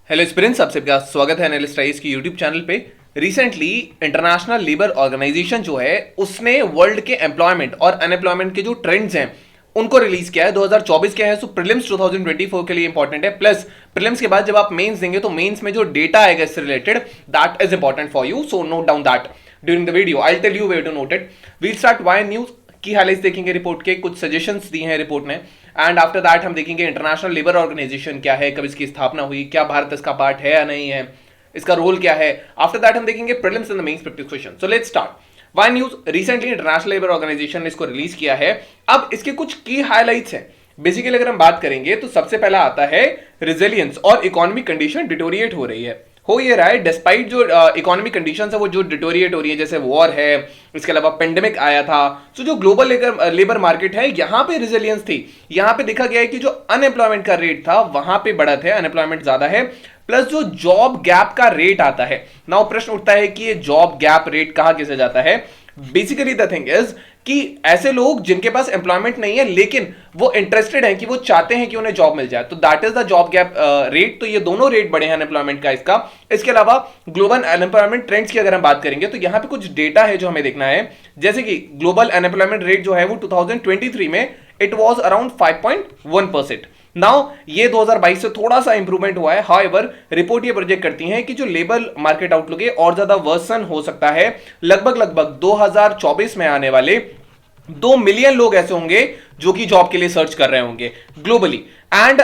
Hello students, आप सबका स्वागत है एनालिस्ट आईएएस की यूट्यूब चैनल पे। रिसेंटली इंटरनेशनल लेबर ऑर्गेनाइजेशन जो है उसने वर्ल्ड के एम्प्लॉयमेंट और अनएम्प्लॉयमेंट के जो ट्रेंड्स हैं उनको रिलीज किया है। 2024 के है, सो प्रीलिम्स 2024 के लिए इंपॉर्टेंट है। प्लस प्रीलिम्स के बाद जब आप मेंस देंगे तो मेंस में जो डेटा आएगा इससे related, that is important for you, so note down that during the video. I tell you where to note it. We'll start why news की हाइलाइट्स देखेंगे रिपोर्ट के, कुछ सजेशंस दिए हैं रिपोर्ट ने, एंड आफ्टर दैट हम देखेंगे international labour organisation क्या है, कब इसकी स्थापना हुई, क्या भारत इसका पार्ट है या नहीं है, इसका रोल क्या है। आफ्टर दैट हम देखेंगे prelims and the mains practice question. So let's start. Why news recently international labour organisation ने इसको रिलीज किया है। अब इसके कुछ की हाइलाइट्स हैं। बेसिकली अगर हम बात करेंगे तो सबसे पहला आता है रेजिलियंस और इकोनॉमिक कंडीशन डिटोरिएट हो रही है। हो ये रहा है डिस्पाइट जो इकोनॉमिक कंडीशंस है वो जो डिटोरिएट हो रही है, जैसे वॉर है, इसके अलावा पेंडेमिक आया था। सो जो ग्लोबल लेबर मार्केट है यहाँ पे रेजिलियंस थी। यहाँ पे देखा गया है कि जो अनएम्प्लॉयमेंट का रेट था वहां पे बढ़त है, अनएम्प्लॉयमेंट ज्यादा है। प्लस जो जॉब गैप का रेट आता है, नाउ प्रश्न उठता है कि ये जॉब गैप रेट कहां किसे जाता है। बेसिकली द थिंग इज कि ऐसे लोग जिनके पास एम्प्लॉयमेंट नहीं है लेकिन वो इंटरेस्टेड हैं कि वो चाहते हैं कि उन्हें जॉब मिल जाए, तो that is the job gap rate. तो ये दोनों रेट बढ़े हैं अनएम्प्लॉयमेंट का, इसका। इसके अलावा ग्लोबल अनएम्प्लॉयमेंट ट्रेंड्स की अगर हम बात करेंगे तो यहां पे कुछ डेटा है जो हमें देखना है। जैसे कि ग्लोबल अनएम्प्लॉयमेंट रेट जो है वो 2023 में इट वाज अराउंड 5.1%। नाउ ये 2022 से थोड़ा सा इंप्रूवमेंट हुआ है। हाउएवर रिपोर्ट ये प्रोजेक्ट करती है कि जो लेबर मार्केट आउटलुक है और ज्यादा वर्सन हो सकता है। लगभग 2024 में आने वाले 2 मिलियन लोग ऐसे होंगे जो कि जॉब के लिए सर्च कर रहे होंगे ग्लोबली। एंड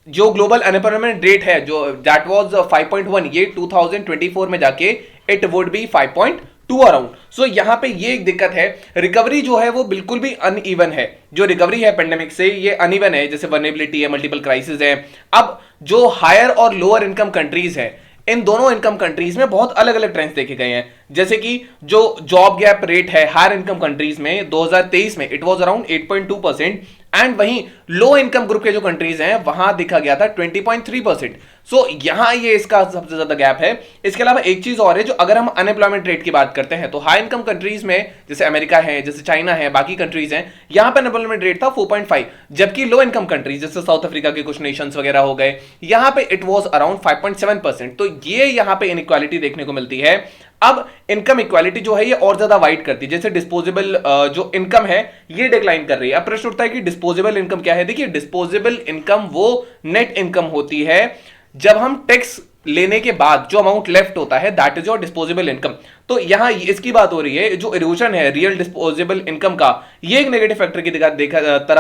जो ग्लोबल अनएम्प्लॉयमेंट रेट है जो दैट वाज 5.1, ये 2024 में जाके इट वुड बी 5.2 अराउंड। सो यहां पे ये एक दिक्कत है, रिकवरी जो है वो बिल्कुल भी अनइवन है। जो रिकवरी है पेंडेमिक से ये अनइवन है, जैसे वल्नरेबिलिटी है, मल्टीपल क्राइसिस है। अब जो हायर और लोअर इनकम कंट्रीज है, इन दोनों इनकम कंट्रीज में बहुत अलग अलग ट्रेंड्स देखे गए हैं। जैसे कि जो जॉब गैप रेट है हायर इनकम कंट्रीज में 2023 में इट वाज अराउंड 8.2%, एंड वहीं लो इनकम ग्रुप के जो कंट्रीज हैं वहां देखा गया था 20.3%। सो यहां ये इसका सबसे ज्यादा गैप है। इसके अलावा एक चीज और है, जो अगर हम अनएम्प्लॉयमेंट रेट की बात करते हैं तो हाई इनकम कंट्रीज में जैसे अमेरिका है, जैसे चाइना है, बाकी कंट्रीज हैं, यहां पर अनएम्प्लॉयमेंट रेट था 4.5, जबकि लो इनकम कंट्रीज जैसे साउथ अफ्रीका के कुछ नेशंस वगैरह हो गए, यहां पे इट वाज अराउंड 5.7%। तो ये यहां पे इनइक्वालिटी देखने को मिलती है। अब इनकम इक्वालिटी जो है ये और ज्यादा वाइड करती है, जैसे डिस्पोजेबल जो इनकम है ये डिक्लाइन कर रही है। अब प्रश्न उठता है कि डिस्पोजेबल इनकम क्या है। देखिए, डिस्पोजेबल इनकम वो नेट इनकम होती है जब हम टैक्स लेने के बाद जो अमाउंट लेफ्ट होता है, that is your disposable income. तो यहां इसकी बात हो रही है, जो इरोजन है रियल डिस्पोजेबल इनकम का, ये एक नेगेटिव फैक्टर की तरह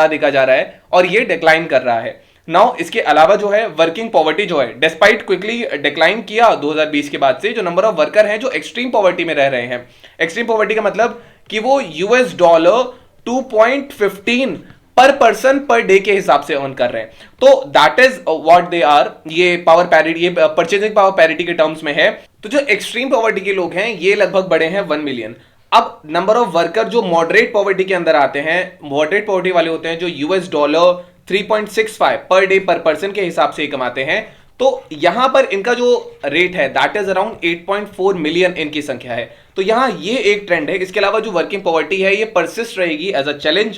देखा जा रहा है और ये डिक्लाइन कर रहा है। नाउ इसके अलावा जो है वर्किंग पॉवर्टी जो है डिस्पाइट क्विकली डिक्लाइन किया 2020 के बाद से, जो नंबर ऑफ वर्कर हैं जो एक्सट्रीम पॉवर्टी में रह रहे हैं। एक्सट्रीम पॉवर्टी का मतलब कि वो $2.15 पर पर्सन पर डे के हिसाब से अर्न कर रहे हैं। तो that is what they are. ये पावर पैरिटी, ये परचेजिंग पावर पैरिटी के टर्म्स में है। तो जो एक्सट्रीम पॉवर्टी के लोग हैं ये लगभग बड़े हैं 1 मिलियन। अब नंबर ऑफ वर्कर जो मॉडरेट पॉवर्टी के अंदर आते हैं, मॉडरेट पॉवर्टी वाले होते हैं जो $3.65 पर डे पर पर्सन के हिसाब से कमाते हैं, तो यहां पर इनका जो रेट है दैट इज अराउंड 8.4 मिलियन इनकी संख्या है। तो यहां ये एक ट्रेंड है। इसके अलावा जो वर्किंग पॉवर्टी है ये परसिस्ट रहेगी as a challenge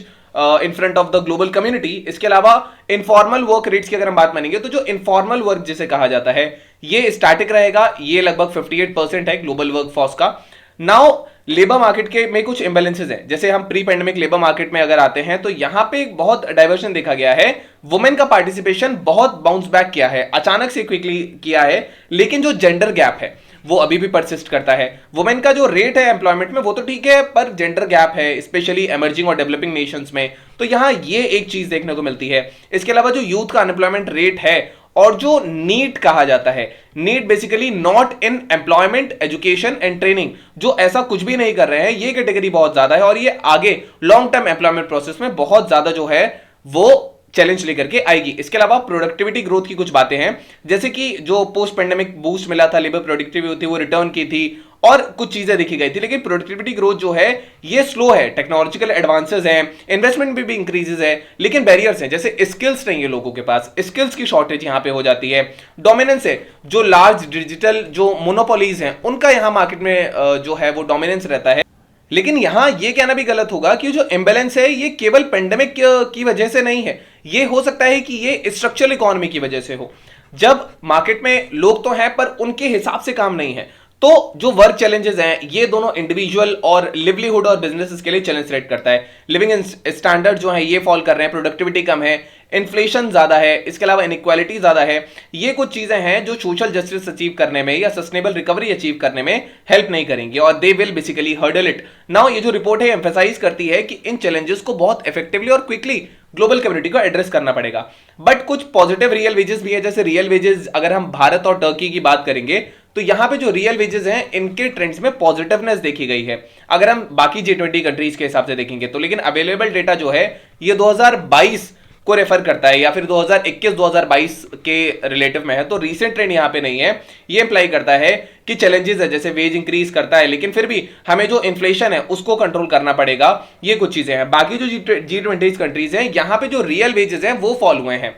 in front of the global community. इसके अलावा इनफॉर्मल वर्क रेट्स की अगर हम बात मानेंगे तो जो इनफॉर्मल वर्क जिसे कहा जाता है ये स्टैटिक रहेगा, ये लगभग 58% है ग्लोबल वर्क फोर्स का। नाउ लेबर मार्केट के में कुछ इम्बैलेंसेस हैं, जैसे हम प्री पेंडेमिक लेबर मार्केट में अगर आते हैं तो यहां पे बहुत डाइवर्शन देखा गया है। वुमेन का पार्टिसिपेशन बहुत बाउंस बैक किया है, अचानक से क्विकली किया है, लेकिन जो जेंडर गैप है वो अभी भी परसिस्ट करता है। वुमेन का जो रेट है एम्प्लॉयमेंट में वो तो ठीक है, पर जेंडर गैप है स्पेशली इमर्जिंग और डेवलपिंग नेशंस में, तो यहां ये एक चीज देखने को मिलती है। इसके अलावा जो यूथ का अनएम्प्लॉयमेंट रेट है और जो नीट कहा जाता है, NEET basically not in employment education and training, जो ऐसा कुछ भी नहीं कर रहे हैं, ये कैटेगरी बहुत ज्यादा है और ये आगे लॉन्ग टर्म एम्प्लॉयमेंट प्रोसेस में बहुत ज्यादा जो है वो चैलेंज लेकर के आएगी। इसके अलावा प्रोडक्टिविटी ग्रोथ की कुछ बातें हैं, जैसे कि जो पोस्ट पेंडेमिक बूस्ट मिला था, लेबर प्रोडक्टिविटी वो रिटर्न की थी और कुछ चीजें देखी गई थी, लेकिन प्रोडक्टिविटी ग्रोथ जो है ये स्लो है। टेक्नोलॉजिकल एडवांसेस हैं, इन्वेस्टमेंट भी इंक्रीजेस है, लेकिन बैरियर्स हैं, जैसे स्किल्स नहीं है लोगों के पास, स्किल्स की शॉर्टेज यहां पे हो जाती है। डोमिनेंस है, जो लार्ज डिजिटल जो मोनोपोलीज हैं उनका यहां मार्केट में जो है वो डोमिनेंस रहता है। लेकिन यहां यह कहना भी गलत होगा कि जो इम्बैलेंस है ये केवल पेंडेमिक की वजह से नहीं है, ये हो सकता है कि ये स्ट्रक्चरल इकोनॉमी की वजह से हो। जब मार्केट में लोग तो हैं पर उनके हिसाब से काम नहीं है, तो जो वर्क चैलेंजेस हैं ये दोनों इंडिविजुअल और लिवलीहुड और बिजनेसेस के लिए चैलेंज क्रिएट करता है। लिविंग स्टैंडर्ड जो है ये फॉल कर रहे हैं, प्रोडक्टिविटी कम है, इन्फ्लेशन ज्यादा है, इसके अलावा इनइक्वालिटी ज्यादा है। ये कुछ चीजें हैं जो सोशल जस्टिस अचीव करने में या सस्टेनेबल रिकवरी अचीव करने में हेल्प नहीं करेंगी और they will basically hurdle it. Now ये जो रिपोर्ट है एम्फेसाइज करती है कि इन चैलेंजेस को बहुत इफेक्टिवली और क्विकली ग्लोबल कम्युनिटी को एड्रेस करना पड़ेगा। बट कुछ पॉजिटिव रियल वेजेस भी है, जैसे रियल वेजेस अगर हम भारत और टर्की की बात करेंगे तो यहां पे जो रियल वेजेस हैं इनके ट्रेंड्स में पॉजिटिवनेस देखी गई है अगर हम बाकी G20 कंट्रीज के हिसाब से देखेंगे तो। लेकिन अवेलेबल डेटा जो है ये 2022 को रेफर करता है या फिर 2021-2022 के रिलेटिव में है, तो रीसेंट ट्रेंड यहां पे नहीं है। ये इंप्लाई करता है कि चैलेंजेस है, जैसे वेज इंक्रीज करता है लेकिन फिर भी हमें जो इन्फ्लेशन है उसको कंट्रोल करना पड़ेगा। ये कुछ चीजें हैं। बाकी जो G20 कंट्रीज हैं यहां पे जो रियल वेजेस हैं वो फॉल हुए हैं,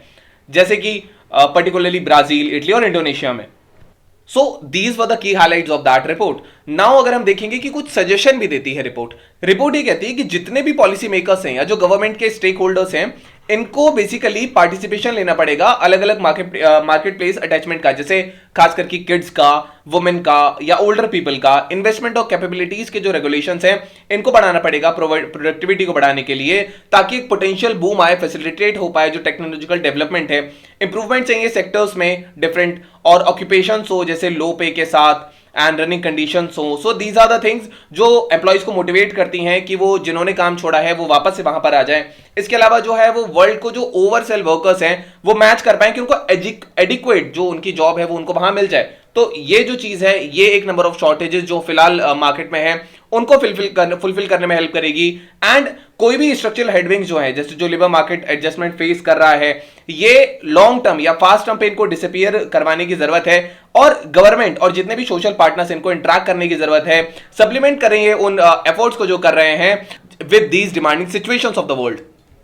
जैसे कि पर्टिकुलरली ब्राजील, इटली और इंडोनेशिया में। So these were the key highlights of that report. Now अगर हम देखेंगे कि कुछ सजेशन भी देती है रिपोर्ट ये कहती है कि जितने भी पॉलिसी मेकर्स हैं या जो गवर्नमेंट के स्टेक होल्डर्स हैं इनको बेसिकली पार्टिसिपेशन लेना पड़ेगा अलग अलग मार्केट प्लेस अटैचमेंट का, जैसे खास करके किड्स का, वुमेन का या ओल्डर पीपल का। इन्वेस्टमेंट और कैपेबिलिटीज के जो रेगुलेशंस हैं इनको बढ़ाना पड़ेगा प्रोडक्टिविटी को बढ़ाने के लिए, ताकि एक पोटेंशियल बूम आए, फैसिलिटेट हो पाए जो टेक्नोलॉजिकल डेवलपमेंट है। इंप्रूवमेंट चाहिए सेक्टर्स में डिफरेंट और ऑक्यूपेशंस हो जैसे लो पे के साथ एंड रनिंग कंडीशंस हो। So these are the things जो एम्प्लॉइज को मोटिवेट करती हैं कि वो जिन्होंने काम छोड़ा है वो वापस से वहां पर आ जाए। इसके अलावा जो है वो वर्ल्ड को जो ओवरसेल वर्कर्स हैं वो मैच कर पाए कि उनको एडिक्वेट जो उनकी जॉब है वो उनको वहां मिल जाए। तो ये जो चीज है ये एक नंबर ऑफ शॉर्टेजेस जो फिलहाल मार्केट में है उनको फुलफिल करने में हेल्प करेगी। एंड कोई भी स्ट्रक्चरल हेडविंग्स जो है जैसे जो लेबर मार्केट एडजस्टमेंट फेस कर रहा है ये लॉन्ग टर्म या फास्ट टर्म पे इनको डिसअपियर करवाने की जरूरत है और गवर्नमेंट और जितने भी सोशल पार्टनर्स इनको इंटरैक्ट करने की जरूरत है, सप्लीमेंट करेंगे उन एफर्ट्स को जो कर रहे हैं with these demanding situations of the world.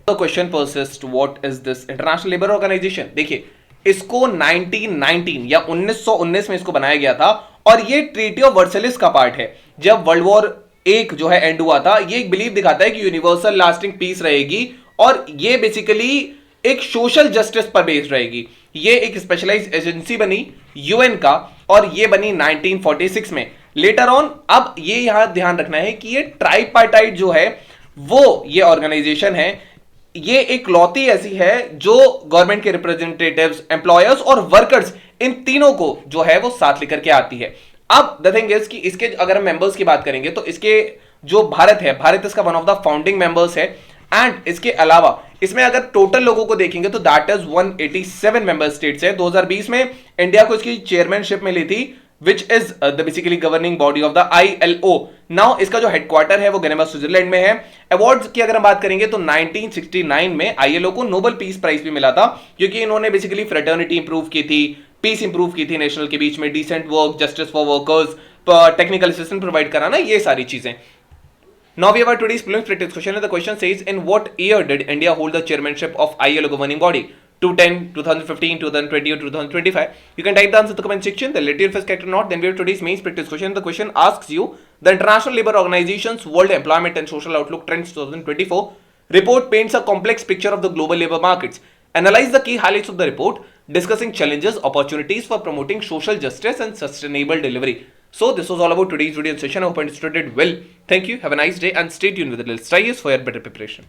The question persist, what is this international labour organisation? देखिए इसको 1919 या 1919 में इसको बनाया गया था और ये ट्रीटी ऑफ वर्सेलिस का पार्ट है। जब वर्ल्ड वॉर एक जो है एंड हुआ था, ये एक बिलीव दिखाता है कि यूनिवर्सल लास्टिंग पीस रहेगी और ये बेसिकली एक सोशल जस्टिस पर बेस्ड रहेगी। ये एक स्पेशलाइज्ड एजेंसी बनी यूएन का और ये बनी 1946 में। लेटर ऑन अब ये यहां ध्यान रखना है कि ये ट्राइपार्टाइट जो है वो ये ऑर्गेनाइजेशन है, ये एक लौती ऐसी है जो गवर्नमेंट के रिप्रेजेंटेटिव्स, एम्प्लॉयर्स और वर्कर्स इन तीनों को जो है वो साथ लेकर के आती है। अब द थिंग इज कि इसके अगर हम मेंबर्स की बात करेंगे तो इसके जो भारत है, भारत इसका one of the founding members है। एंड इसके अलावा इसमें अगर टोटल लोगों को देखेंगे तो दैट इज 187 मेंबर स्टेट्स है। 2020 में इंडिया को इसकी चेयरमैनशिप मिली थी which is the basically governing body of the ILO. Now इसका जो हेडक्वार्टर है वो जेनेवा स्विट्जरलैंड में है। अवार्ड्स की अगर हम बात करेंगे तो 1969 में ILO को नोबेल पीस प्राइज भी मिला था क्योंकि इन्होंने बेसिकली फ्रेटर्निटी इंप्रूव की थी, पीस इंप्रूव की थी नेशनल के बीच में, decent work, justice for workers, technical assistance provide कराना, ये सारी चीजें। Now we have our today's prelims practice question and the question says in what year did India hold the chairmanship of ILO governing body? 2010, 2015, 2020 or 2025? You can type the answer in the comment section. The later first character not. Then we have today's main practice question. The question asks you the International Labour Organization's World Employment and Social Outlook Trends 2024 report paints a complex picture of the global labour markets. Analyze the key highlights of the report, discussing challenges, opportunities for promoting social justice and sustainable delivery. So this was all about today's video session. I hope you understood it well. Thank you. Have a nice day and stay tuned with the little studies for your better preparation.